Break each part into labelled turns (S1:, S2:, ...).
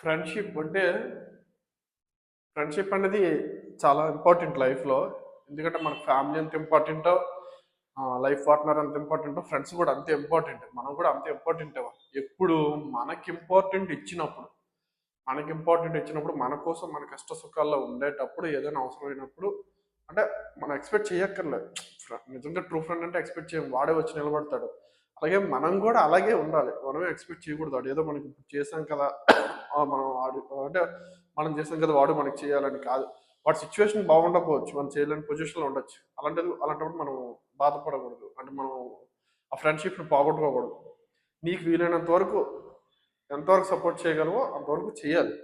S1: Friendship అంటే, friendship అనేది చాలా ఇంపార్టెంట్ లైఫ్‌లో. ఎందుకంటే మనకు ఫ్యామిలీ ఎంత ఇంపార్టెంటో, లైఫ్ పార్ట్నర్ ఎంత ఇంపార్టెంటో, ఫ్రెండ్స్ కూడా అంతే ఇంపార్టెంట్. మనం కూడా అంతే ఇంపార్టెంటే. ఎప్పుడు మనకి ఇంపార్టెంట్ ఇచ్చినప్పుడు, మన కోసం మన కష్ట సుఖాల్లో ఉండేటప్పుడు, ఏదైనా అవసరమైనప్పుడు అంటే మనం ఎక్స్‌పెక్ట్ చేయక్కర్లేదు. నిజంగా ట్రూ ఫ్రెండ్ అంటే ఎక్స్‌పెక్ట్ చేయం. వాడే వచ్చి నిలబడతాడు. అలాగే మనం కూడా అలాగే ఉండాలి. మనమే ఎక్స్‌పెక్ట్ చేయకూడదు. వాడేదో మనకి ఇప్పుడు చేసాం కదా! మనం అంటే మనం చేసాం కదా! వాడు మనకి చేయాలని కాదు. వాడి సిట్యుయేషన్ బాగుండకపోవచ్చు. మనం చేయలేని పొజిషన్‌లో ఉండొచ్చు. అలాంటప్పుడు మనం బాధపడకూడదు. అంటే మనం ఆ ఫ్రెండ్‌షిప్‌ని పోగొట్టుకోకూడదు. నీకు వీలైనంత వరకు ఎంతవరకు సపోర్ట్ చేయగలవో అంతవరకు చేయాలి.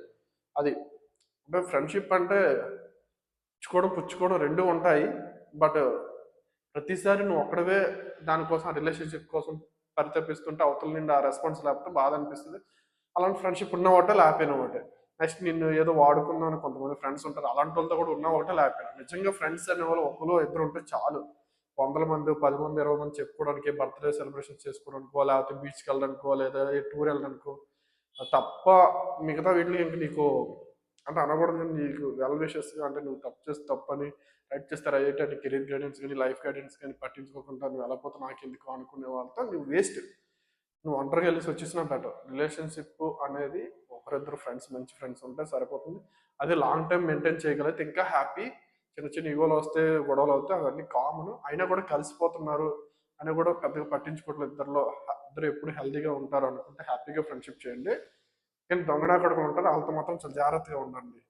S1: అది. అంటే ఫ్రెండ్‌షిప్ అంటే ఇచ్చుకోవడం, పుచ్చుకోవడం 2 ఉంటాయి. బట్ ప్రతిసారి నువ్వు ఒక్కడివే దానికోసం ఆ రిలేషన్‌షిప్ కోసం పరితపిస్తుంటే అవతల నుండి ఆ రెస్పాన్స్ లేకపోతే బాధ అనిపిస్తది. అలాంటి ఫ్రెండ్‌షిప్ ఉన్న ఒకటే, లేకపోయినా ఒకటే. నెక్స్ట్ నిన్ను ఏదో వాడుకుందామని కొంతమంది ఫ్రెండ్స్ ఉంటారు. అలాంటోళ్ళతో కూడా ఉన్నా ఒకటే, లేకపోయినా. నిజంగా ఫ్రెండ్స్ అనేవాళ్ళు ఒకలో ఇద్దరు ఉంటే చాలు. వందల మంది, 10 మంది, 20 మంది చెప్పుకోవడానికి, బర్త్‌డే సెలబ్రేషన్స్ చేసుకోవడానికో, లేకపోతే బీచ్‌కెళ్ళడానికో, లేదా టూర్ వెళ్ళడానికో తప్ప మిగతా వీటిలో ఇంక నీకు అంటే అనకూడదు గానీ నీకు వెల్ విషెస్‌గా అంటే నువ్వు తప్పు చేస్తే తప్పని, రైట్ చేస్తే రైట్ అని కెరీర్ గైడెన్స్ గాని, లైఫ్ గైడెన్స్ గాని పట్టించుకోకుండా నువ్వు వెళ్ళకపోతే నాకెందుకు అనుకునే వాళ్ళతో నువ్వు వేస్ట్. నువ్వు ఒంటరిగా వెళ్ళేసి వచ్చేసినా బెటర్. రిలేషన్‌షిప్ అనేది ఒకరిద్దరు ఫ్రెండ్స్, మంచి ఫ్రెండ్స్ ఉంటే సరిపోతుంది. అది లాంగ్ టైమ్ మెయింటైన్ చేయగలిగితే ఇంకా హ్యాపీ. చిన్న చిన్న ఈగోలు వస్తాయి, గొడవలు అవుతాయి, అవన్నీ కామన్. అయినా కూడా కలిసిపోతున్నారు అని కూడా పెద్దగా పట్టించుకోవట్లేదు ఇద్దరిలో. ఇద్దరు ఎప్పుడు హెల్తీగా ఉంటారు అనుకుంటే హ్యాపీగా ఫ్రెండ్షిప్ చేయండి. కానీ దొంగనా కొడుకులు ఉంటారు, వాళ్ళతో మాత్రం చాలా జాగ్రత్తగా ఉండండి.